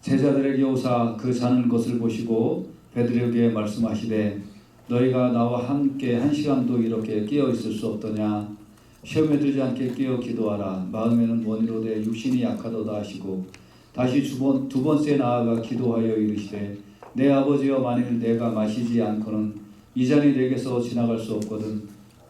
제자들에게 오사 그 자는 것을 보시고 베드로에게 말씀하시되 너희가 나와 함께 한 시간도 이렇게 깨어 있을 수 없더냐. 시험에 들지 않게 깨어 기도하라. 마음에는 원이로되 육신이 약하도다 하시고 다시 두 번째 나아가 기도하여 이르시되 내 아버지여, 만일 내가 마시지 않고는 이 잔이 내게서 지나갈 수 없거든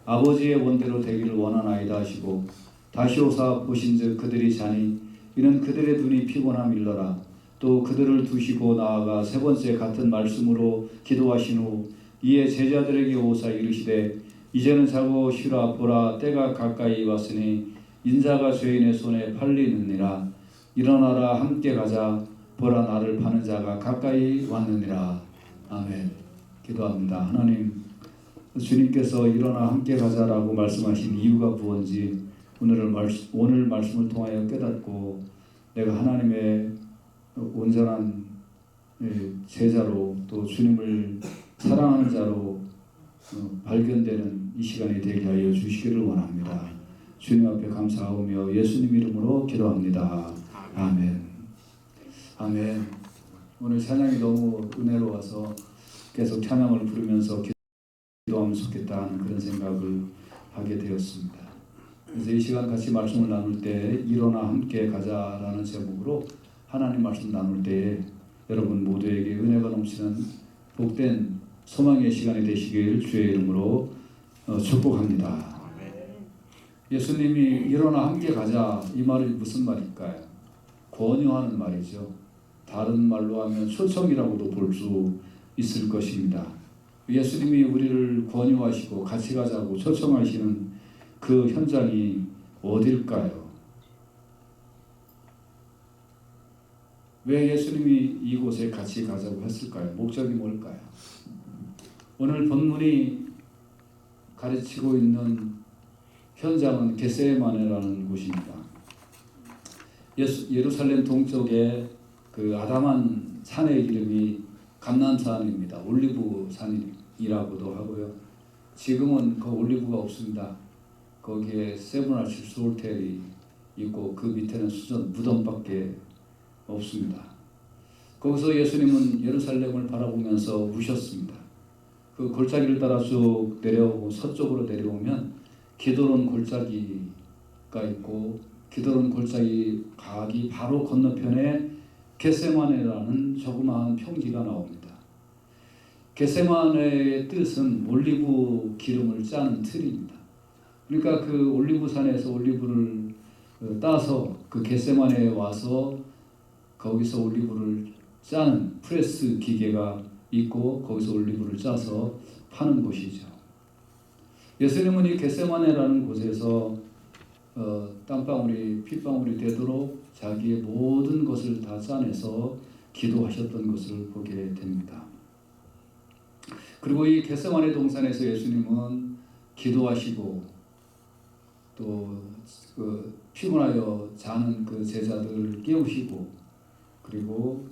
아버지의 원대로 되기를 원하나이다 하시고 다시 오사 보신즉 그들이 자니 이는 그들의 눈이 피곤함 일러라. 또 그들을 두시고 나아가 세 번째 같은 말씀으로 기도하신 후 이에 제자들에게 오사 이르시되 이제는 자고 쉬라. 보라, 때가 가까이 왔으니 인자가 죄인의 손에 팔리느니라. 일어나라, 함께 가자. 보라, 나를 파는 자가 가까이 왔느니라. 아멘. 기도합니다. 하나님, 주님께서 일어나 함께 가자라고 말씀하신 이유가 무엇인지 오늘 말씀을 통하여 깨닫고 내가 하나님의 온전한 제자로 또 주님을 사랑하는 자로 발견되는 이 시간이 되게 하여 주시기를 원합니다. 주님 앞에 감사하며 예수님 이름으로 기도합니다. 아멘. 아멘. 오늘 찬양이 너무 은혜로워서 계속 찬양을 부르면서 기도하면 좋겠다 하는 그런 생각을 하게 되었습니다. 그래서 이 시간 같이 말씀을 나눌 때 일어나 함께 가자라는 제목으로 하나님 말씀 나눌 때 여러분 모두에게 은혜가 넘치는 복된 소망의 시간이 되시길 주의 이름으로 축복합니다. 예수님이 일어나 함께 가자, 이 말이 무슨 말일까요? 권유하는 말이죠. 다른 말로 하면 초청이라고도 볼 수 있을 것입니다. 예수님이 우리를 권유하시고 같이 가자고 초청하시는 그 현장이 어딜까요? 왜 예수님이 이곳에 같이 가자고 했을까요? 목적이 뭘까요? 오늘 본문이 가르치고 있는 현장은 겟세마네라는 곳입니다. 예루살렘 동쪽에 그 아담한 산의 이름이 감난산입니다. 올리브 산이라고도 하고요. 지금은 그 올리브가 없습니다. 거기에 세븐아치스 호텔이 있고 그 밑에는 수전 무덤밖에 없습니다. 거기서 예수님은 예루살렘을 바라보면서 우셨습니다. 그 골짜기를 따라 쭉 내려오고 서쪽으로 내려오면 기드론 골짜기가 있고 기드론 골짜기 가기 바로 건너편에 겟세마네라는 조그마한 평지가 나옵니다. 겟세마네의 뜻은 올리브 기름을 짜는 틀입니다. 그러니까 그 올리브산에서 올리브를 따서 그 겟세마네에 와서 거기서 올리브를 짜는 프레스 기계가 있고 거기서 올리브를 짜서 파는 곳이죠. 예수님은 이 겟세마네라는 곳에서 땀방울이 핏방울이 되도록 자기의 모든 것을 다 짜내서 기도하셨던 것을 보게 됩니다. 그리고 이 겟세마네 동산에서 예수님은 기도하시고 또 그 피곤하여 자는 그 제자들을 깨우시고 그리고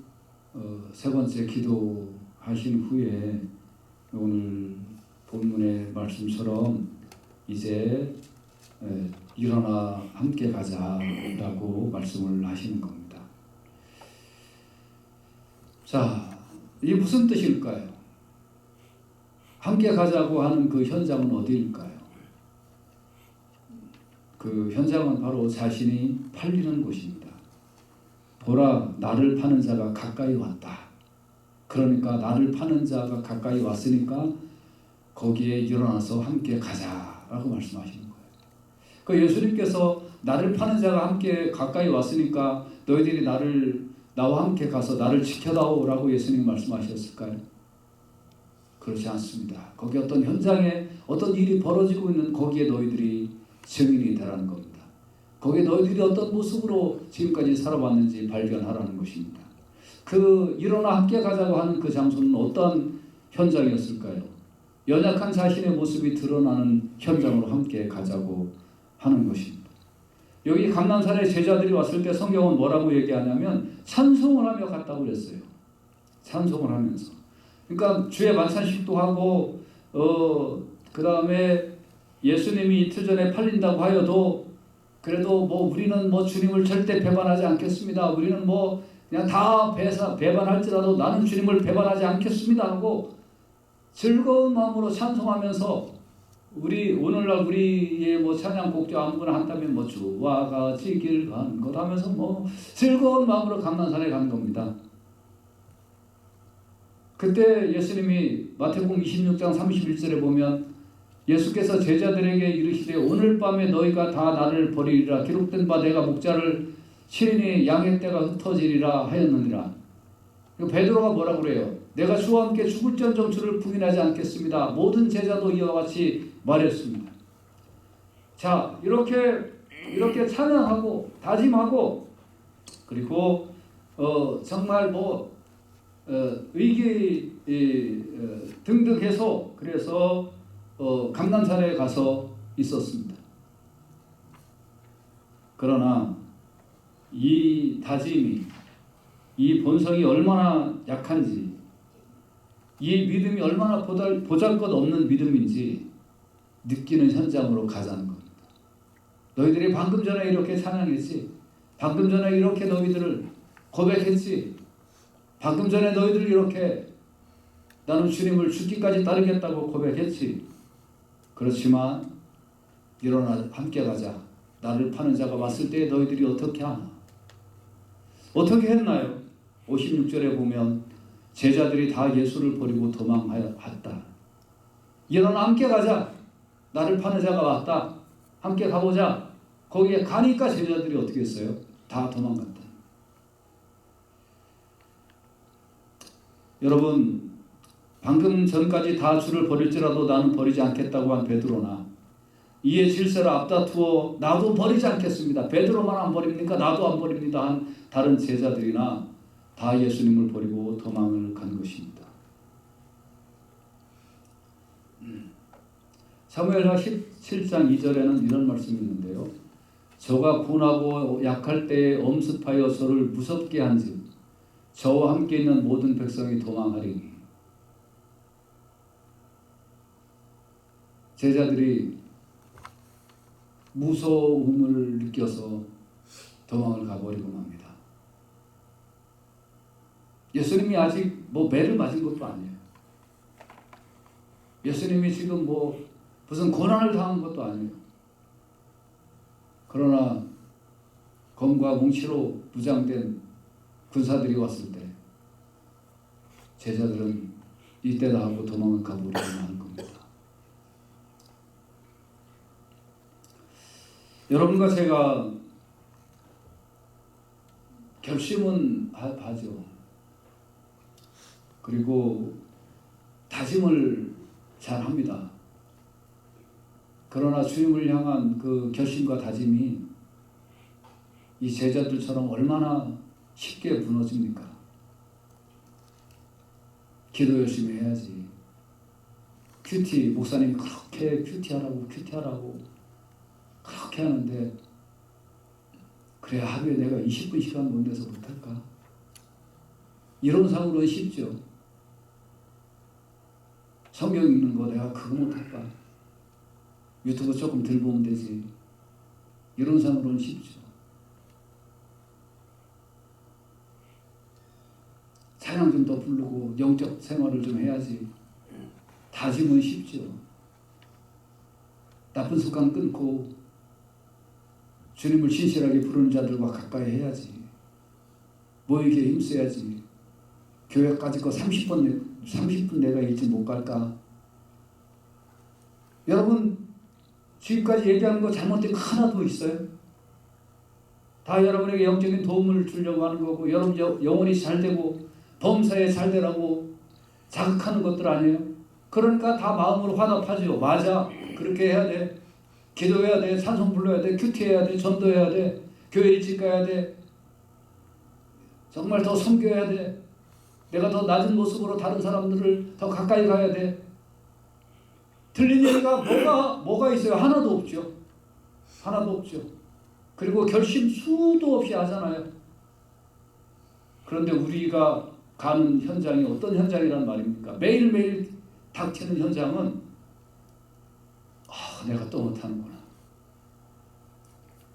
세 번째 기도하신 후에 오늘 본문의 말씀처럼 이제 일어나 함께 가자라고 말씀을 하시는 겁니다. 자, 이게 무슨 뜻일까요? 함께 가자고 하는 그 현장은 어디일까요? 그 현장은 바로 자신이 팔리는 곳입니다. 보라, 나를 파는 자가 가까이 왔다. 그러니까 나를 파는 자가 가까이 왔으니까 거기에 일어나서 함께 가자라고 말씀하시는 거예요. 그 예수님께서 나를 파는 자가 함께 가까이 왔으니까 너희들이 나와 함께 가서 나를 지켜다오라고 예수님 말씀하셨을까요? 그렇지 않습니다. 거기 어떤 현장에 어떤 일이 벌어지고 있는 거기에 너희들이 증인이 되라는 겁니다. 거기에 너희들이 어떤 모습으로 지금까지 살아왔는지 발견하라는 것입니다. 그 일어나 함께 가자고 하는 그 장소는 어떤 현장이었을까요? 연약한 자신의 모습이 드러나는 현장으로 함께 가자고 하는 것입니다. 여기 감난산에 제자들이 왔을 때 성경은 뭐라고 얘기하냐면 찬송을 하며 갔다고 그랬어요. 찬송을 하면서. 그러니까 주의 만찬식도 하고 그 다음에 예수님이 이틀 전에 팔린다고 하여도 그래도 우리는 주님을 절대 배반하지 않겠습니다. 우리는 그냥 다 배반할지라도 나는 주님을 배반하지 않겠습니다 하고 즐거운 마음으로 찬송하면서 우리 오늘날 우리의 뭐 찬양곡도 아무거나 한다면 뭐 주와 같이 길 가는 것 하면서 뭐 즐거운 마음으로 감난산에 가는 겁니다. 그때 예수님이 마태복음 26장 31절에 보면 예수께서 제자들에게 이르시되 오늘 밤에 너희가 다 나를 버리리라 기록된 바 내가 목자를 치리니 양의 떼가 흩어지리라 하였느니라. 베드로가 뭐라고 그래요? 내가 주와 함께 죽을지언정 주를 부인하지 않겠습니다. 모든 제자도 이와 같이 말했습니다. 자, 이렇게 찬양하고 다짐하고 그리고 정말 의기 등등해서 그래서 감난산에 가서 있었습니다. 그러나 이 다짐이 이 본성이 얼마나 약한지 이 믿음이 얼마나 보잘것없는 믿음인지 느끼는 현장으로 가자는 겁니다. 너희들이 방금 전에 이렇게 찬양했지. 방금 전에 이렇게 너희들을 고백했지. 방금 전에 너희들 이렇게 나는 주님을 죽기까지 따르겠다고 고백했지. 그렇지만 일어나 함께 가자. 나를 파는 자가 왔을 때 너희들이 어떻게 하나? 어떻게 했나요? 56절에 보면 제자들이 다 예수를 버리고 도망하였다. 일어나 함께 가자. 나를 파는 자가 왔다. 함께 가보자. 거기에 가니까 제자들이 어떻게 했어요? 다 도망갔다. 여러분, 방금 전까지 다 주를 버릴지라도 나는 버리지 않겠다고 한 베드로나 이에 질서를 앞다투어 나도 버리지 않겠습니다. 베드로만 안 버립니까? 나도 안 버립니다. 한 다른 제자들이나 다 예수님을 버리고 도망을 간 것입니다. 사무엘하 17장 2절에는 이런 말씀이 있는데요. 저가 분하고 약할 때에 엄습하여 저를 무섭게 한즉 저와 함께 있는 모든 백성이 도망하리니. 제자들이 무서움을 느껴서 도망을 가버리고 맙니다. 예수님이 아직 매를 맞은 것도 아니에요. 예수님이 지금 무슨 고난을 당한 것도 아니에요. 그러나 검과 뭉치로 무장된 군사들이 왔을 때 제자들은 이때다 하고 도망을 가버리고 마는 겁니다. 여러분과 제가 결심은 하죠. 그리고 다짐을 잘 합니다. 그러나 주님을 향한 그 결심과 다짐이 이 제자들처럼 얼마나 쉽게 무너집니까? 기도 열심히 해야지. 목사님이 그렇게 큐티하라고 그렇게 하는데 그래 하루에 내가 20분 시간 못 내서 못할까? 이론상으로는 쉽죠. 성경 읽는 거 내가 그거 못할까? 유튜브 조금 들 보면 되지. 이론상으로는 쉽죠. 찬양 좀 더 부르고 영적 생활을 좀 해야지. 다짐은 쉽죠. 나쁜 습관 끊고 주님을 진실하게 부르는 자들과 가까이 해야지. 모이기에 힘써야지. 교회까지 거 30분 내가 일찍 못 갈까? 여러분 지금까지 얘기하는 거 잘못된 거 하나도 있어요? 다 여러분에게 영적인 도움을 주려고 하는 거고 여러분 영혼이 잘 되고 범사에 잘 되라고 자극하는 것들 아니에요? 그러니까 다 마음으로 화답하죠. 맞아. 그렇게 해야 돼. 기도해야 돼. 찬송 불러야 돼. 큐티해야 돼. 전도해야 돼. 교회 일찍 가야 돼. 정말 더 섬겨야 돼. 내가 더 낮은 모습으로 다른 사람들을 더 가까이 가야 돼. 틀린 얘기가 뭐가 있어요? 하나도 없죠. 하나도 없죠. 그리고 결심 수도 없이 하잖아요. 그런데 우리가 가는 현장이 어떤 현장이란 말입니까? 매일매일 닥치는 현장은 내가 또 못하는구나.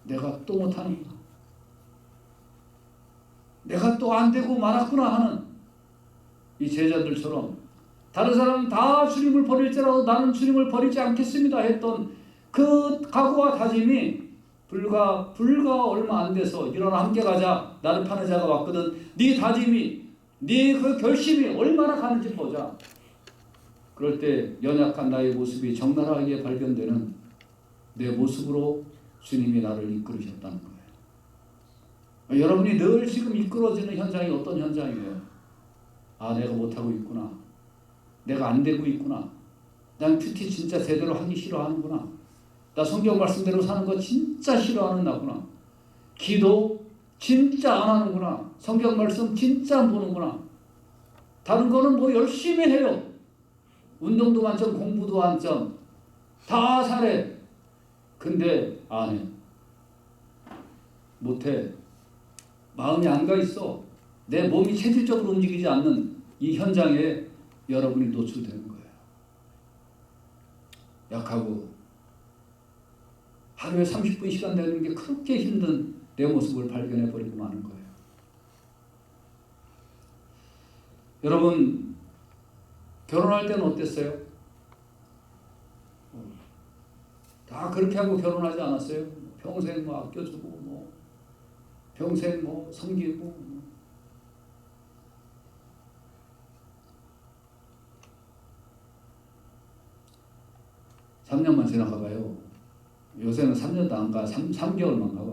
내가 또 못하는구나. 내가 또 안 되고 말았구나 하는 이 제자들처럼 다른 사람은 다 주님을 버릴지라도 나는 주님을 버리지 않겠습니다 했던 그 각오와 다짐이 불과 얼마 안 돼서 일어나 함께 가자. 나를 파는 자가 왔거든. 네 다짐이, 네 그 결심이 얼마나 가는지 보자. 그럴 때 연약한 나의 모습이 적나라하게 발견되는 내 모습으로 주님이 나를 이끌으셨다는 거예요. 여러분이 늘 지금 이끌어지는 현장이 어떤 현장이에요? 아, 내가 못하고 있구나. 내가 안 되고 있구나. 난 큐티 진짜 제대로 하기 싫어하는구나. 나 성경 말씀대로 사는 거 진짜 싫어하는 나구나. 기도 진짜 안 하는구나. 성경 말씀 진짜 안 보는구나. 다른 거는 뭐 열심히 해요. 운동도 만점, 공부도 만점. 다 잘해. 근데 안 해. 못해. 마음이 안 가 있어. 내 몸이 체질적으로 움직이지 않는 이 현장에 여러분이 노출되는 거예요. 약하고 하루에 30분 시간 내는 게 그렇게 힘든 내 모습을 발견해 버리고 마는 거예요. 여러분 결혼할 때는 어땠어요? 다 그렇게 하고 결혼하지 않았어요? 평생 뭐 아껴주고 뭐 평생 뭐 섬기고 3년만 지나가봐요. 요새는 3년도 안 가. 3개월만 가봐.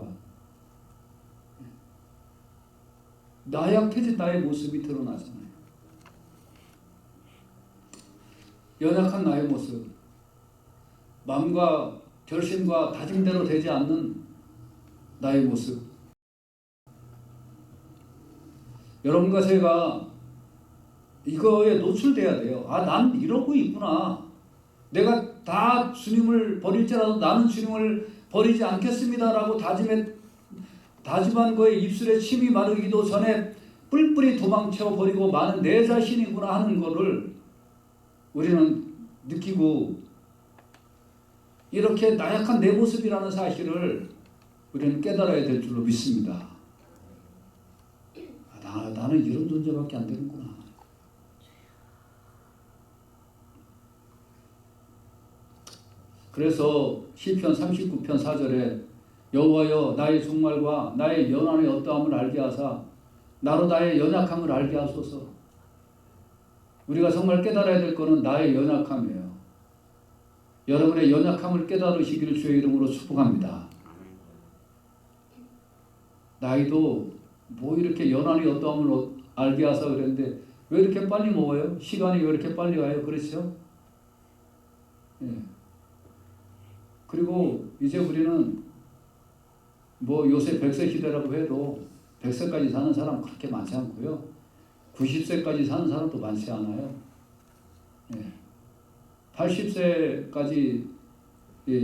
나약해진 나의 모습이 드러나잖아요. 연약한 나의 모습. 마음과 결심과 다짐대로 되지 않는 나의 모습. 여러분과 제가 이거에 노출돼야 돼요. 아, 난 이러고 있구나. 내가 다 주님을 버릴지라도 나는 주님을 버리지 않겠습니다라고 다짐한 거에 입술에 침이 마르기도 전에 뿔뿔이 도망쳐 버리고 마는 내 자신이구나 하는 거를 우리는 느끼고 이렇게 나약한 내 모습이라는 사실을 우리는 깨달아야 될 줄로 믿습니다. 나는 이런 존재밖에 안 되는구나. 그래서 시편 39편 4절에 여호와여 나의 종말과 나의 연한의 어떠함을 알게 하사 나로 나의 연약함을 알게 하소서. 우리가 정말 깨달아야 될 것은 나의 연약함이에요. 여러분의 연약함을 깨달으시기를 주의 이름으로 축복합니다. 나이도 뭐 이렇게 연한의 어떠함을 알게 하사 그랬는데 왜 이렇게 빨리 먹어요? 시간이 왜 이렇게 빨리 가요? 그렇죠? 예. 그리고 이제 우리는 뭐 요새 100세 시대라고 해도 100세까지 사는 사람 그렇게 많지 않고요. 90세까지 사는 사람도 많지 않아요. 예. 80세까지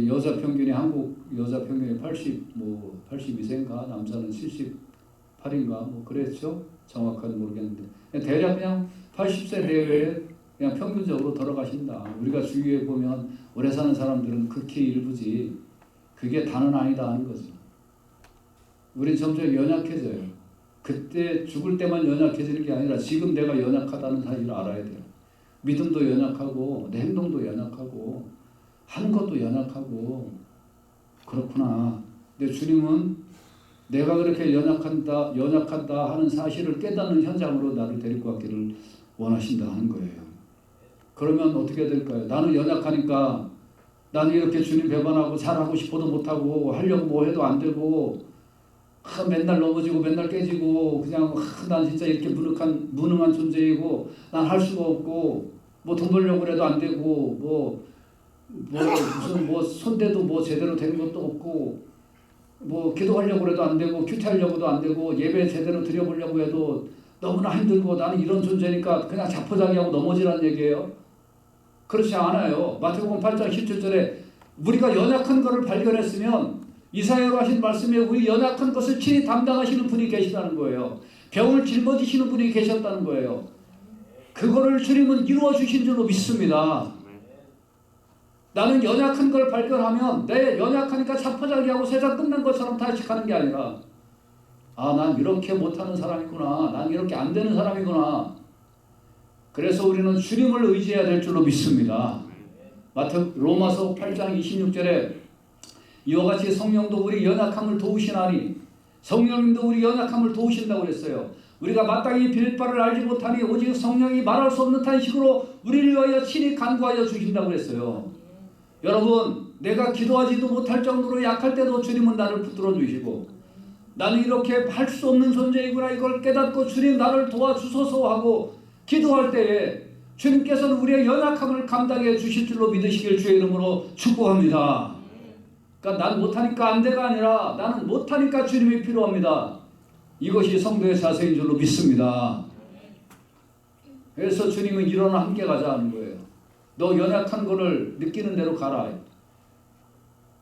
여자 평균이 한국 여자 평균이 82세인가 남자는 78인가 뭐 그랬죠. 정확하게 모르겠는데 대략 그냥 80세 내외에 그냥 평균적으로 돌아가신다. 우리가 주위에 보면 오래 사는 사람들은 극히 일부지 그게 다는 아니다 하는 거죠. 우린 점점 연약해져요. 그때 죽을 때만 연약해지는 게 아니라 지금 내가 연약하다는 사실을 알아야 돼요. 믿음도 연약하고 내 행동도 연약하고 하는 것도 연약하고 그렇구나. 근데 주님은 내가 그렇게 연약하다 하는 사실을 깨닫는 현장으로 나를 데리고 갔기를 원하신다 하는 거예요. 그러면 어떻게 될까요? 나는 연약하니까 나는 이렇게 주님 배반하고 잘하고 싶어도 못하고 하려고 뭐 해도 안 되고 맨날 넘어지고 맨날 깨지고 그냥 난 진짜 이렇게 무능한 존재이고 난 할 수가 없고 뭐 돈 벌려고 해도 안 되고 무슨 손대도 뭐 제대로 되는 것도 없고 뭐 기도하려고 해도 안 되고 큐티하려고도 안 되고 예배 제대로 드려보려고 해도 너무나 힘들고 나는 이런 존재니까 그냥 자포자기하고 넘어지라는 얘기예요. 그렇지 않아요. 마태복음 8장 17절에 우리가 연약한 것을 발견했으면 이사야로 하신 말씀에 우리 연약한 것을 친히 담당하시는 분이 계시다는 거예요. 병을 짊어지시는 분이 계셨다는 거예요. 그거를 주님은 이루어 주신 줄로 믿습니다. 나는 연약한 걸 발견하면 내 연약하니까 자포자기하고 세상 끝난 것처럼 다시 가는 게 아니라 아, 난 이렇게 못하는 사람이구나. 난 이렇게 안 되는 사람이구나. 그래서 우리는 주님을 의지해야 될 줄로 믿습니다. 로마서 8장 26절에 이와 같이 성령도 우리 연약함을 도우시나니, 성령님도 우리 연약함을 도우신다고 그랬어요. 우리가 마땅히 빌 바를 알지 못하니 오직 성령이 말할 수 없는 탄식으로 우리를 위하여 친히 간구하여 주신다고 그랬어요. 여러분, 내가 기도하지도 못할 정도로 약할 때도 주님은 나를 붙들어 주시고, 나는 이렇게 할 수 없는 존재이구나 이걸 깨닫고 주님 나를 도와주소서 하고 기도할 때에 주님께서는 우리의 연약함을 감당해 주실 줄로 믿으시길 주의 이름으로 축복합니다. 그러니까 난 못하니까 안 돼가 아니라 나는 못하니까 주님이 필요합니다. 이것이 성도의 자세인 줄로 믿습니다. 그래서 주님은 일어나 함께 가자 하는 거예요. 너 연약한 거를 느끼는 대로 가라.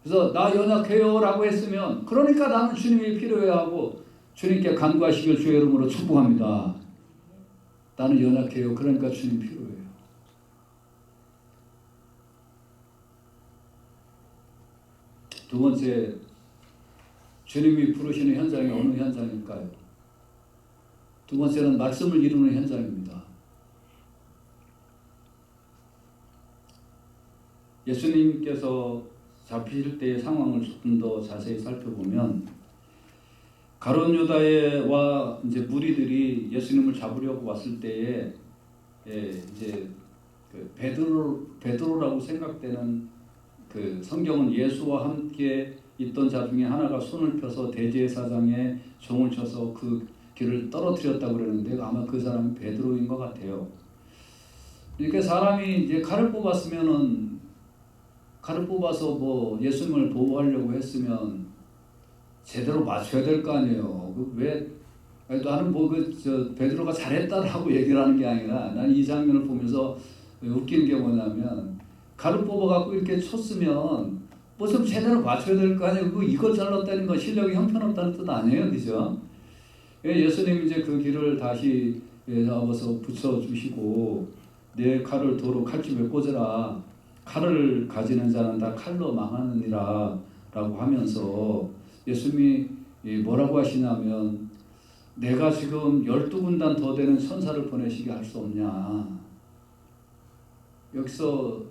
그래서 나 연약해요 라고 했으면 그러니까 나는 주님이 필요해야 하고 주님께 간구하시길 주의 이름으로 축복합니다. 나는 연약해요. 그러니까 주님 필요해요. 두 번째, 주님이 부르시는 현장이 어느 현장일까요? 두 번째는 말씀을 이루는 현장입니다. 예수님께서 잡히실 때의 상황을 조금 더 자세히 살펴보면 가룟 유다와 이제 무리들이 예수님을 잡으려고 왔을 때에 이제 그 베드로라고 생각되는 그 성경은 예수와 함께 있던 자 중에 하나가 손을 펴서 대제사장의 종을 쳐서 그 길을 떨어뜨렸다고 그러는데 아마 그 사람이 베드로인 것 같아요. 이렇게 사람이 이제 칼을 뽑아서 뭐 예수님을 보호하려고 했으면 제대로 맞춰야 될 거 아니에요. 나는 베드로가 잘했다라고 얘기를 하는 게 아니라 난 이 장면을 보면서 웃기는 게 뭐냐면 칼을 뽑아갖고 이렇게 쳤으면 뭐 좀 제대로 맞춰야 될 거 아니에요. 이거 잘랐다는 건 실력이 형편없다는 뜻 아니에요, 그죠? 예수님 이제 그 길을 다시 잡아서 붙여주시고 내 칼을 도로 칼집에 꽂으라. 칼을 가지는 자는 다 칼로 망하느니라 라고 하면서 예수님이 뭐라고 하시냐면 내가 지금 12군단 더 되는 천사를 보내시게 할 수 없냐. 여기서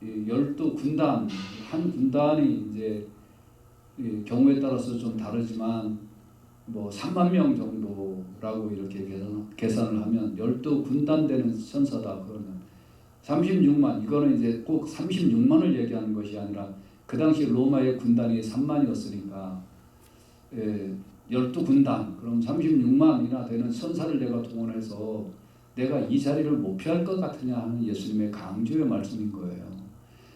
12군단, 한 군단이 이제 경우에 따라서 좀 다르지만 뭐 3만 명 정도라고 이렇게 계산을 하면 12군단 되는 천사다. 그러면 36만, 이거는 이제 꼭 36만을 얘기하는 것이 아니라 그 당시 로마의 군단이 3만이었으니까 12군단, 그럼 36만이나 되는 천사를 내가 동원해서 내가 이 자리를 못 피할 것 같으냐 하는 예수님의 강조의 말씀인 거예요.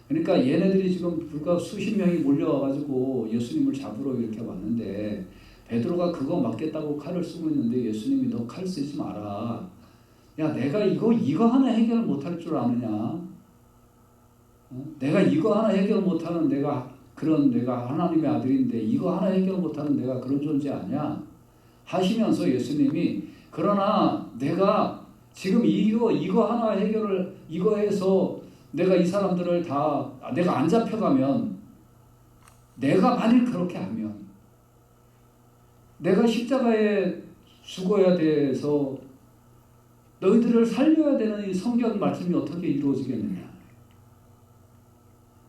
그러니까 얘네들이 지금 불과 수십 명이 몰려와가지고 예수님을 잡으러 이렇게 왔는데 베드로가 그거 맞겠다고 칼을 쓰고 있는데 예수님이 너 칼 쓰지 마라. 야, 내가 이거 하나 해결 못할 줄 아느냐? 내가 이거 하나 해결 못하는 내가 하나님의 아들인데 이거 하나 해결 못하는 내가 그런 존재 아니야? 하시면서 예수님이 그러나 내가 지금 이거 하나 해결을 이거 해서 내가 이 사람들을 다 내가 안 잡혀가면 내가 만일 그렇게 하면 내가 십자가에 죽어야 돼서 너희들을 살려야 되는 이 성경 말씀이 어떻게 이루어지겠느냐.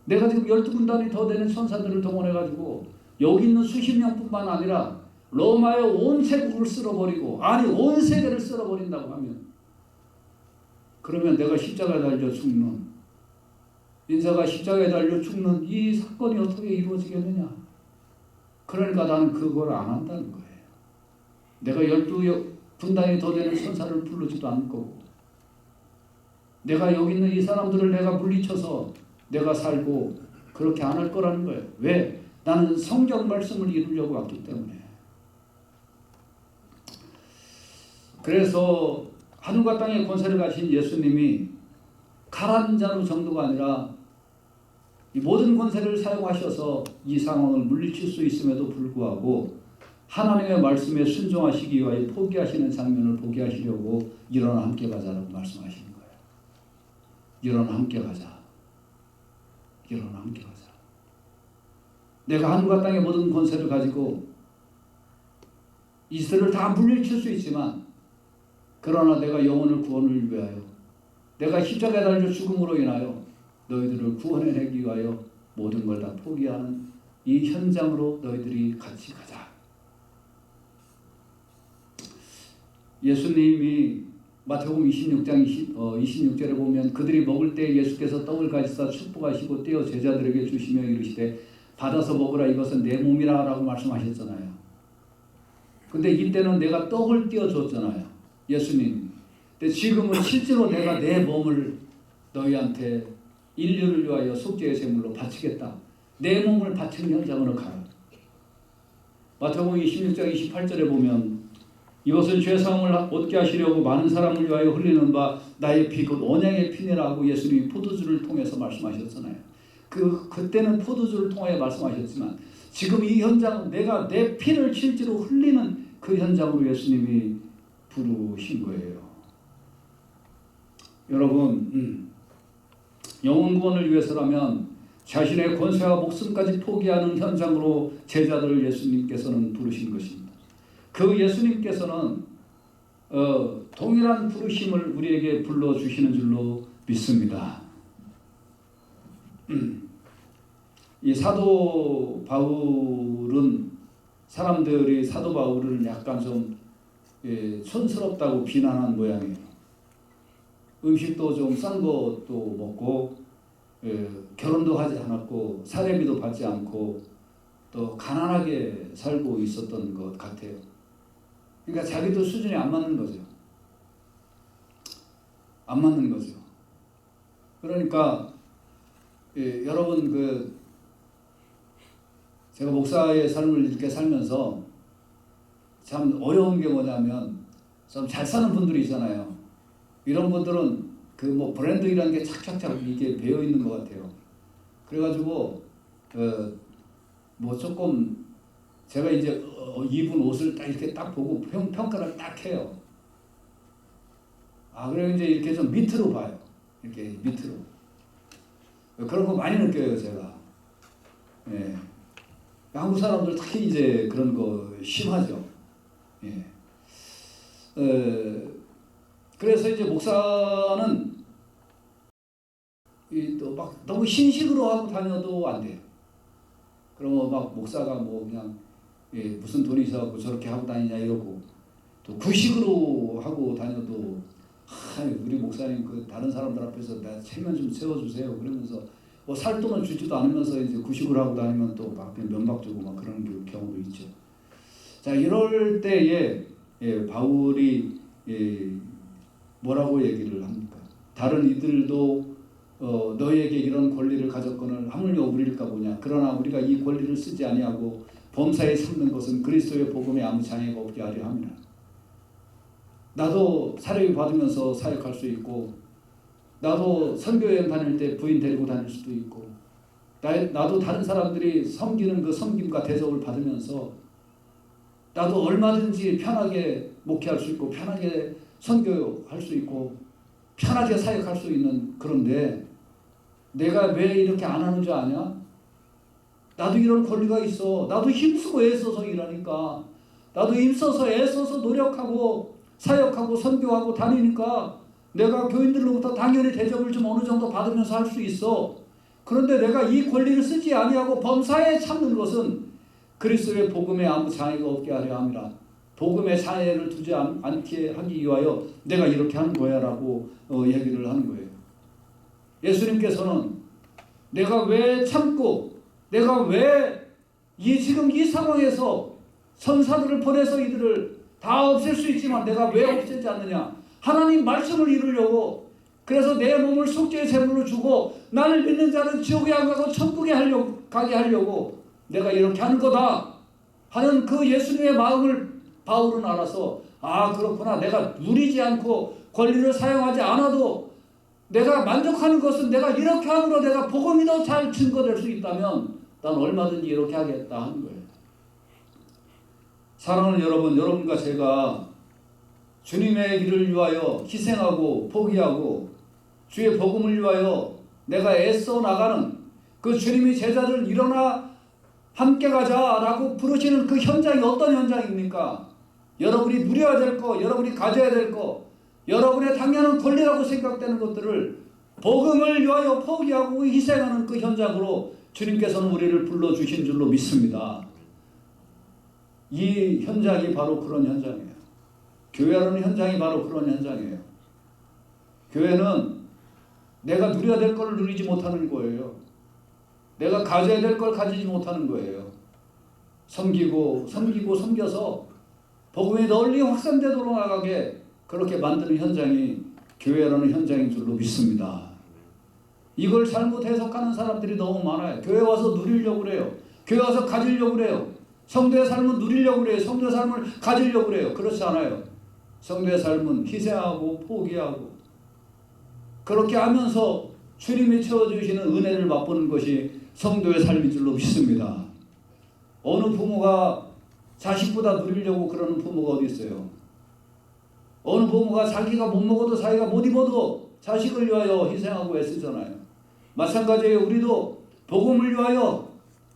내가 지금 12군단이 더 되는 천사들을 동원해가지고 여기 있는 수십 명뿐만 아니라 로마의 온 제국을 쓸어버리고 온 세계를 쓸어버린다고 하면 그러면 내가 십자가에 달려 죽는 인사가 십자가에 달려 죽는 이 사건이 어떻게 이루어지겠느냐. 그러니까 나는 그걸 안 한다는 거예요. 내가 12군단이 더 되는 천사를 부르지도 않을 거고 내가 여기 있는 이 사람들을 내가 물리쳐서 내가 살고 그렇게 안 할 거라는 거예요. 왜? 나는 성경 말씀을 이루려고 왔기 때문에. 그래서 하늘과 땅의 권세를 가진 예수님이 가라앉은 자로 정도가 아니라 이 모든 권세를 사용하셔서 이 상황을 물리칠 수 있음에도 불구하고 하나님의 말씀에 순종하시기 위하여 포기하시는 장면을 보게 하시려고 일어나 함께 가자라고 말씀하시는 거예요. 일어나 함께 가자. 일어나 함께 가자. 내가 하늘과 땅의 모든 권세를 가지고 이스라엘을 다 물리칠 수 있지만 그러나 내가 영혼을 구원을 위하여 내가 십자가에 달려 죽음으로 인하여 너희들을 구원해내기 위하여 모든 걸 다 포기하는 이 현장으로 너희들이 같이 가자. 예수님이 마태복음 26장 26절에 보면 그들이 먹을 때 예수께서 떡을 가지사 축복하시고 떼어 제자들에게 주시며 이르시되 받아서 먹으라 이것은 내 몸이라 라고 말씀하셨잖아요. 근데 이때는 내가 떡을 떼어줬잖아요. 예수님. 근데 지금은 실제로 내가 내 몸을 너희한테 인류를 위하여 속죄의 제물로 바치겠다. 내 몸을 바치는 현장으로 가라. 마태복음 26장 28절에 보면 이것은 죄사함을 얻게 하시려고 많은 사람을 위하여 흘리는 바 나의 피 곧 언약의 피니라고 예수님이 포도주를 통해서 말씀하셨잖아요. 그때는 포도주를 통하여 말씀하셨지만 지금 이 현장은 내가 내 피를 실제로 흘리는 그 현장으로 예수님이 부르신 거예요. 여러분, 영혼 구원을 위해서라면 자신의 권세와 목숨까지 포기하는 현장으로 제자들을 예수님께서는 부르신 것입니다. 그 예수님께서는 동일한 부르심을 우리에게 불러주시는 줄로 믿습니다. 이 사도 바울은 사람들이 사도 바울을 약간 좀 촌스럽다고 비난한 모양이에요. 음식도 좀 싼 것도 먹고 결혼도 하지 않았고 사례비도 받지 않고 또 가난하게 살고 있었던 것 같아요. 그러니까 자기도 수준이 안 맞는 거죠. 안 맞는 거죠. 그러니까 여러분 제가 목사의 삶을 이렇게 살면서 참 어려운 게 뭐냐면 좀 잘 사는 분들이 있잖아요. 이런 분들은 브랜드라는 게 착착착 이게 배어 있는 것 같아요. 그래가지고 조금 제가 이제 입은 옷을 딱 이렇게 딱 보고 평가를 딱 해요. 그래 이제 이렇게 좀 밑으로 봐요. 이렇게 밑으로. 그런 거 많이 느껴요, 제가. 예. 한국 사람들 특히 이제 그런 거 심하죠. 예. 그래서 이제 목사는 또 막 너무 신식으로 하고 다녀도 안 돼요. 그러면 막 목사가 그냥 무슨 돈이 있어갖고 저렇게 하고 다니냐 이러고 또 구식으로 하고 다녀도 우리 목사님 다른 사람들 앞에서 나 체면 좀 세워주세요. 그러면서 살 돈을 주지도 않으면서 이제 구식으로 하고 다니면 또 막 면박 주고 막 그런 경우도 있죠. 자, 이럴 때에 바울이 뭐라고 얘기를 합니까? 다른 이들도 너희에게 이런 권리를 가졌거늘 하물며 우리일까 보냐. 그러나 우리가 이 권리를 쓰지 아니하고 범사에 삼는 것은 그리스도의 복음에 아무 장애가 없게 하려 함이라. 나도 사례비 받으면서 사역할 수 있고 나도 선교여행 다닐 때 부인 데리고 다닐 수도 있고 나도 다른 사람들이 섬기는 그 섬김과 대접을 받으면서 나도 얼마든지 편하게 목회할 수 있고 편하게 선교할 수 있고 편하게 사역할 수 있는. 그런데 내가 왜 이렇게 안 하는 줄 아냐? 나도 이런 권리가 있어. 나도 힘쓰고 애써서 일하니까. 나도 힘써서 애써서 노력하고 사역하고 선교하고 다니니까 내가 교인들로부터 당연히 대접을 좀 어느 정도 받으면서 할 수 있어. 그런데 내가 이 권리를 쓰지 아니하고 범사에 참는 것은 그리스도의 복음에 아무 장애가 없게 하려 함이라. 복음에 장애를 두지 않게 하기 위하여 내가 이렇게 하는 거야 라고 얘기를 하는 거예요. 예수님께서는 내가 왜 참고 내가 왜 지금 이 상황에서 선사들을 보내서 이들을 다 없앨 수 있지만 내가 왜 없애지 않느냐. 하나님 말씀을 이루려고. 그래서 내 몸을 속죄의 제물로 주고 나를 믿는 자는 지옥에 안 가고 천국에 가게 하려고 내가 이렇게 하는 거다 하는 그 예수님의 마음을 바울은 알아서 그렇구나. 내가 누리지 않고 권리를 사용하지 않아도 내가 만족하는 것은 내가 이렇게 함으로 내가 복음이 더 잘 증거될 수 있다면 난 얼마든지 이렇게 하겠다 하는 거예요. 사랑하는 여러분, 여러분과 제가 주님의 일을 위하여 희생하고 포기하고 주의 복음을 위하여 내가 애써 나가는 그 주님이 제자들 일어나 함께 가자라고 부르시는 그 현장이 어떤 현장입니까? 여러분이 누려야 될 거, 여러분이 가져야 될 거, 여러분의 당연한 권리라고 생각되는 것들을 복음을 위하여 포기하고 희생하는 그 현장으로 주님께서는 우리를 불러주신 줄로 믿습니다. 이 현장이 바로 그런 현장이에요. 교회라는 현장이 바로 그런 현장이에요. 교회는 내가 누려야 될 걸 누리지 못하는 거예요. 내가 가져야 될 걸 가지지 못하는 거예요. 섬겨서 복음이 널리 확산되도록 나가게 그렇게 만드는 현장이 교회라는 현장인 줄로 믿습니다. 이걸 잘못 해석하는 사람들이 너무 많아요. 교회 와서 누리려고 그래요. 교회 와서 가지려고 그래요. 성도의 삶은 누리려고 그래요. 성도의 삶을 가지려고 그래요. 그렇지 않아요. 성도의 삶은 희생하고 포기하고 그렇게 하면서 주님이 채워주시는 은혜를 맛보는 것이 성도의 삶인 줄로 믿습니다. 어느 부모가 자식보다 누리려고 그러는 부모가 어디 있어요? 어느 부모가 자기가 못 먹어도 자기가 못 입어도 자식을 위하여 희생하고 애쓰잖아요. 마찬가지예요. 우리도 복음을 위하여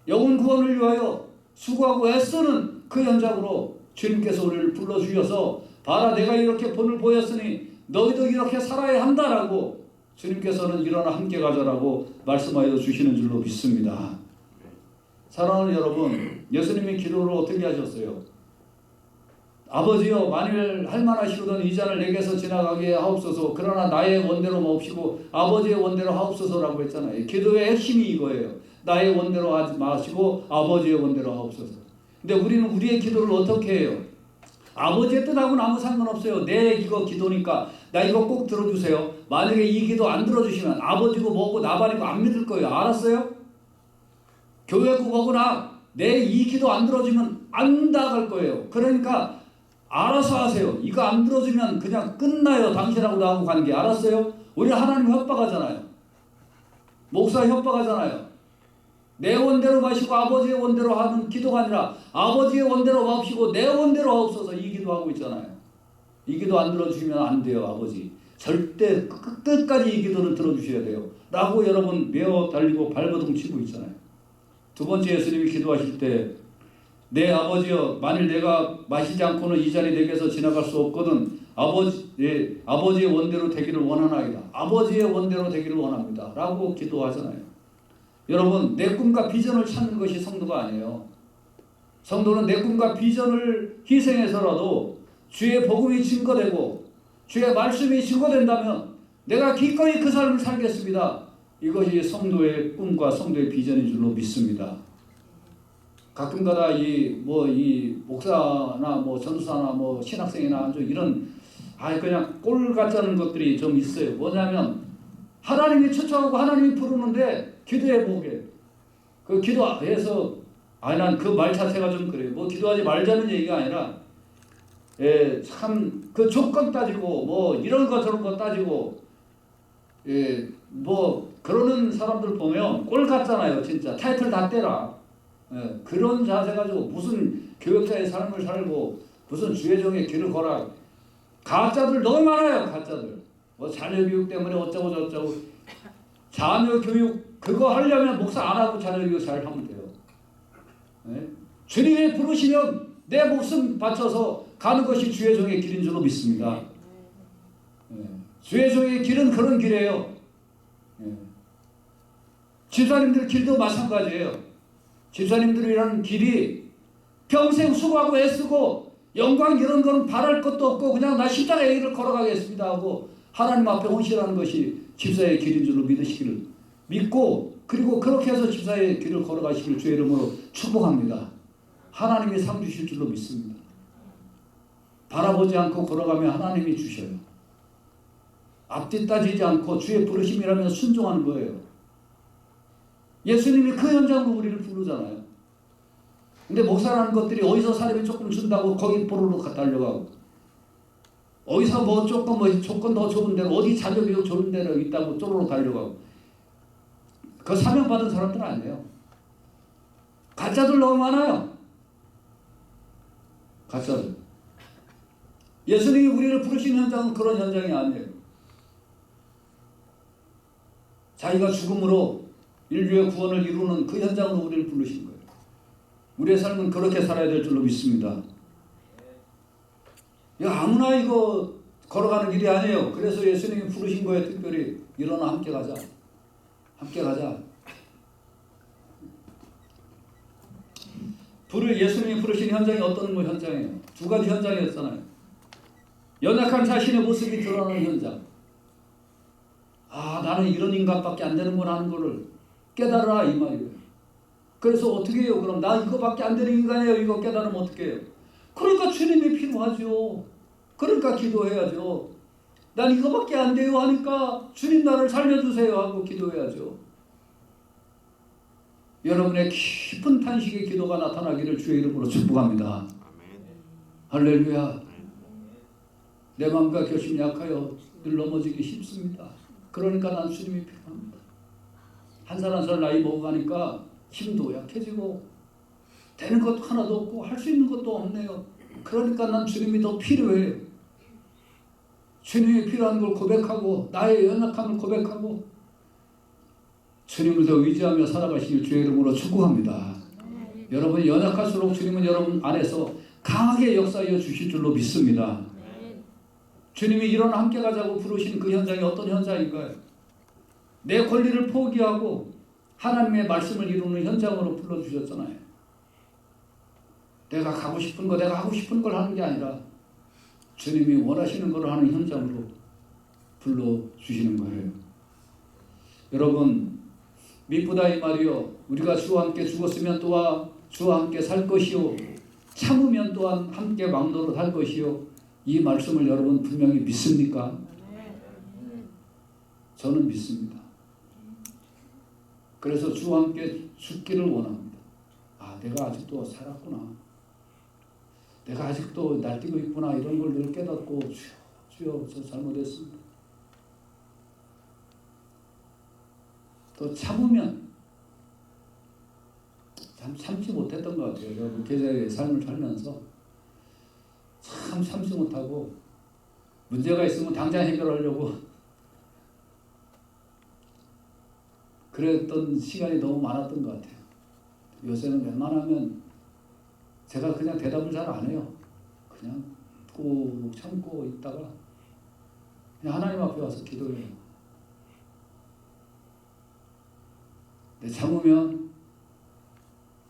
영혼 구원을 위하여 수고하고 애쓰는 그 현장으로 주님께서 우리를 불러주셔서 봐라 내가 이렇게 본을 보였으니 너희도 이렇게 살아야 한다라고 주님께서는 일어나 함께 가자라고 말씀하여 주시는 줄로 믿습니다. 사랑하는 여러분, 예수님이 기도를 어떻게 하셨어요? 아버지여 만일 할만하시거든 이 잔을 내게서 지나가게 하옵소서. 그러나 나의 원대로 마옵시고 아버지의 원대로 하옵소서라고 했잖아요. 기도의 핵심이 이거예요. 나의 원대로 하지 마시고 아버지의 원대로 하옵소서. 근데 우리는 우리의 기도를 어떻게 해요? 아버지의 뜻하고는 아무 상관없어요. 내 이거 기도니까 나 이거 꼭 들어주세요. 만약에 이 기도 안 들어주시면 아버지고 뭐고 나발이고 안 믿을 거예요. 알았어요? 교회고 뭐고나 내 이 기도 안 들어주면 안 나갈 거예요. 그러니까 알아서 하세요. 이거 안 들어주면 그냥 끝나요. 당신하고 나하고 관계. 알았어요? 우리 하나님 협박하잖아요. 목사 협박하잖아요. 내 원대로 마시고 아버지의 원대로 하는 기도가 아니라 아버지의 원대로 마옵시고 내 원대로 하옵소서 이 기도하고 있잖아요. 이 기도 안 들어주시면 안 돼요. 아버지. 절대 끝까지 이 기도는 들어주셔야 돼요. 라고 여러분 메어 달리고 발버둥 치고 있잖아요. 두 번째 예수님이 기도하실 때 내 아버지여 만일 내가 마시지 않고는 이 잔이 내게서 지나갈 수 없거든 아버지의 원대로 되기를 원하나이다. 아버지의 원대로 되기를 원합니다. 라고 기도하잖아요. 여러분 내 꿈과 비전을 찾는 것이 성도가 아니에요. 성도는 내 꿈과 비전을 희생해서라도 주의 복음이 증거되고 주의 말씀이 증거된다면 내가 기꺼이 그 삶을 살겠습니다. 이것이 성도의 꿈과 성도의 비전인 줄로 믿습니다. 가끔가다 이 목사나 전사나 신학생이나 이런 그냥 꼴 같자는 것들이 좀 있어요. 뭐냐면 하나님이 초청하고 하나님이 부르는데 기도해 보게. 그 기도해서 난 그 말 자체가 좀 그래요. 기도하지 말자는 얘기가 아니라 참 그 조건 따지고 이런 거 저런 거 따지고 그러는 사람들 보면 꼴 같잖아요. 진짜 타이틀 다 떼라. 그런 자세 가지고 무슨 교역자의 삶을 살고 무슨 주의종의 길을 걸어. 가짜들 너무 많아요. 가짜들. 자녀 교육 때문에 어쩌고 저쩌고. 자녀 교육 그거 하려면 목사 안 하고 자녀 교육 잘 하면 돼요. 주님이 부르시면 내 목숨 바쳐서 가는 것이 주의 종의 길인 줄로 믿습니다. 주의 종의 길은 그런 길이에요. 집사님들 길도 마찬가지예요. 집사님들이라는 길이 평생 수고하고 애쓰고 영광 이런 거는 바랄 것도 없고 그냥 나 십자가의 길을 걸어가겠습니다 하고 하나님 앞에 헌신하는 것이 집사의 길인 줄로 믿으시기를 믿고 그리고 그렇게 해서 집사의 길을 걸어가시길 주의 이름으로 축복합니다. 하나님이 상 주실 줄로 믿습니다. 바라보지 않고 걸어가면 하나님이 주셔요. 앞뒤 따지지 않고 주의 부르심이라면 순종하는 거예요. 예수님이 그 현장으로 우리를 부르잖아요. 근데 목사라는 것들이 어디서 사람이 조금 준다고 거기 보르륵 달려가고 어디서 조금 조건 더 좋은 데로 어디 자녀교육 좋은 데로 있다고 쪼르륵 달려가고 그 사명 받은 사람들 아니에요. 가짜들 너무 많아요. 가짜들. 예수님이 우리를 부르신 현장은 그런 현장이 아니에요. 자기가 죽음으로 인류의 구원을 이루는 그 현장으로 우리를 부르신 거예요. 우리의 삶은 그렇게 살아야 될 줄로 믿습니다. 이거 아무나 이거 걸어가는 길이 아니에요. 그래서 예수님이 부르신 거예요. 특별히 일어나 함께 가자. 함께 가자. 예수님이 부르신 현장이 어떤 현장이에요? 두 가지 현장이었잖아요. 연약한 자신의 모습이 드러나는 현장. 아, 나는 이런 인간밖에 안 되는구나 하는 거를 깨달아라 이 말이에요. 그래서 어떻게 해요? 그럼 나 이거밖에 안 되는 인간이에요. 이거 깨달으면 어떻게 해요? 그러니까 주님이 필요하죠. 그러니까 기도해야죠. 난 이거밖에 안 돼요 하니까 주님 나를 살려주세요 하고 기도해야죠. 여러분의 깊은 탄식의 기도가 나타나기를 주의 이름으로 축복합니다. 할렐루야. 내 마음과 결심이 약하여 늘 넘어지기 쉽습니다. 그러니까 난 주님이 필요합니다. 한 살 한 살 나이 먹어가니까 힘도 약해지고 되는 것도 하나도 없고 할 수 있는 것도 없네요. 그러니까 난 주님이 더 필요해요. 주님이 필요한 걸 고백하고 나의 연약함을 고백하고 주님을 더 의지하며 살아가시길 주의 이름으로 축복합니다. 여러분이 연약할수록 주님은 여러분 안에서 강하게 역사하여 주실 줄로 믿습니다. 주님이 일어나 함께 가자고 부르신 그 현장이 어떤 현장인가요? 내 권리를 포기하고 하나님의 말씀을 이루는 현장으로 불러주셨잖아요. 내가 가고 싶은 거, 내가 하고 싶은 걸 하는 게 아니라 주님이 원하시는 걸 하는 현장으로 불러주시는 거예요. 여러분, 미쁘다 이 말이요. 우리가 주와 함께 죽었으면 또한 주와 함께 살 것이요. 참으면 또한 함께 왕노로 살 것이요. 이 말씀을 여러분 분명히 믿습니까? 저는 믿습니다. 그래서 주와 함께 죽기를 원합니다. 아, 내가 아직도 살았구나. 내가 아직도 날뛰고 있구나. 이런 걸 늘 깨닫고 주여 저 잘못했습니다. 또 참으면 참지 못했던 것 같아요. 여러분 계좌의 삶을 살면서 참 참지 못하고 문제가 있으면 당장 해결하려고 그랬던 시간이 너무 많았던 것 같아요. 요새는 웬만하면 제가 그냥 대답을 잘 안 해요. 그냥 꾹 참고 있다가 그냥 하나님 앞에 와서 기도해요. 근데 참으면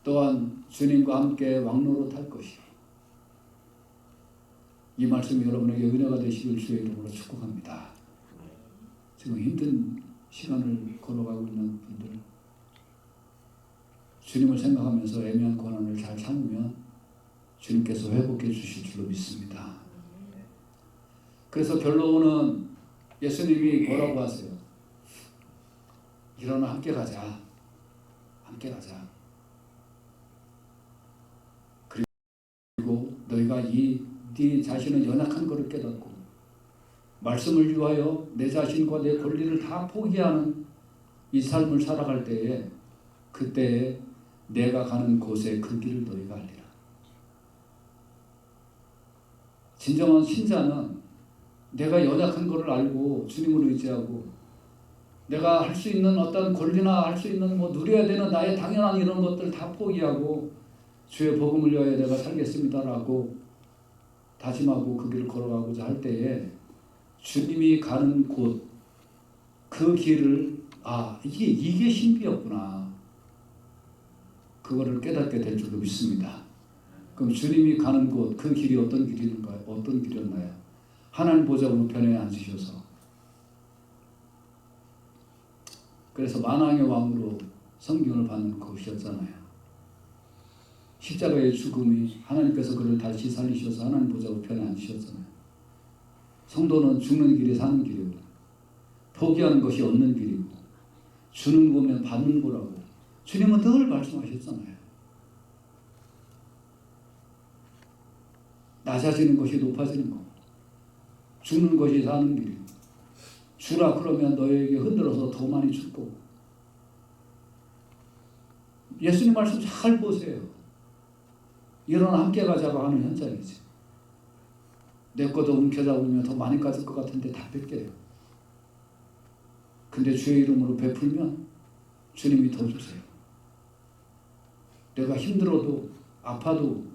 또한 주님과 함께 왕노로 탈 것이요. 이 말씀이 여러분에게 은혜가 되시길 주의 이름으로 축복합니다. 지금 힘든 시간을 걸어가고 있는 분들, 주님을 생각하면서 애매한 고난을 잘 참으면 주님께서 회복해 주실 줄로 믿습니다. 그래서 결론은 예수님이 뭐라고 하세요? 일어나 함께 가자. 함께 가자. 그리고 너희가 네 자신은 연약한 것을 깨닫고 말씀을 위하여 내 자신과 내 권리를 다 포기하는 이 삶을 살아갈 때에 그때에 내가 가는 곳에 그 길을 너희가 알리라. 진정한 신자는 내가 연약한 것을 알고 주님을 의지하고 내가 할 수 있는 어떤 권리나 할 수 있는 누려야 되는 나의 당연한 이런 것들 다 포기하고 주의 복음을 위하여 내가 살겠습니다라고 다짐하고 그 길을 걸어가고자 할 때에 주님이 가는 곳, 그 길을 이게 신비였구나. 그거를 깨닫게 될 줄로 믿습니다. 그럼 주님이 가는 곳, 그 길이 어떤 길인가요? 어떤 길이었나요? 하나님 보좌 우편에 앉으셔서 그래서 만왕의 왕으로 성경을 받는 것이었잖아요. 십자가의 죽음이 하나님께서 그를 다시 살리셔서 하나님 보좌 우편에 앉으셨잖아요. 성도는 죽는 길이 사는 길이고 포기하는 것이 없는 길이고 주는 거면 받는 거라고 주님은 늘 말씀하셨잖아요. 낮아지는 것이 높아지는 거고 죽는 것이 사는 길이고 주라 그러면 너에게 흔들어서 더 많이 줄 거고. 예수님 말씀 잘 보세요. 일어나 함께 가자고 하는 현장이지. 내 것도 움켜잡으면 더 많이 가질 것 같은데 다 뺏겨요. 근데 주의 이름으로 베풀면 주님이 더 주세요. 내가 힘들어도 아파도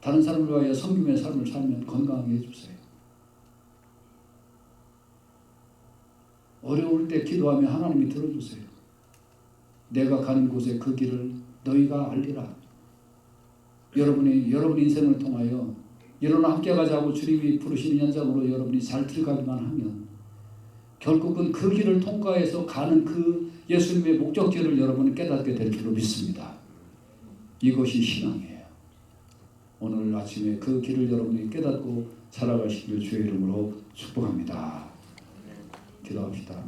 다른 사람을 위하여 섬김의 삶을 살면 건강하게 해주세요. 어려울 때 기도하며 하나님이 들어주세요. 내가 가는 곳에 그 길을 너희가 알리라. 여러분 인생을 통하여 일어나 함께 가자고 주님이 부르시는 현장으로 여러분이 잘 들어가기만 하면 결국은 그 길을 통과해서 가는 그 예수님의 목적지를 여러분이 깨닫게 될 줄로 믿습니다. 이것이 신앙이에요. 오늘 아침에 그 길을 여러분이 깨닫고 살아가시길 주의 이름으로 축복합니다. 기도합시다.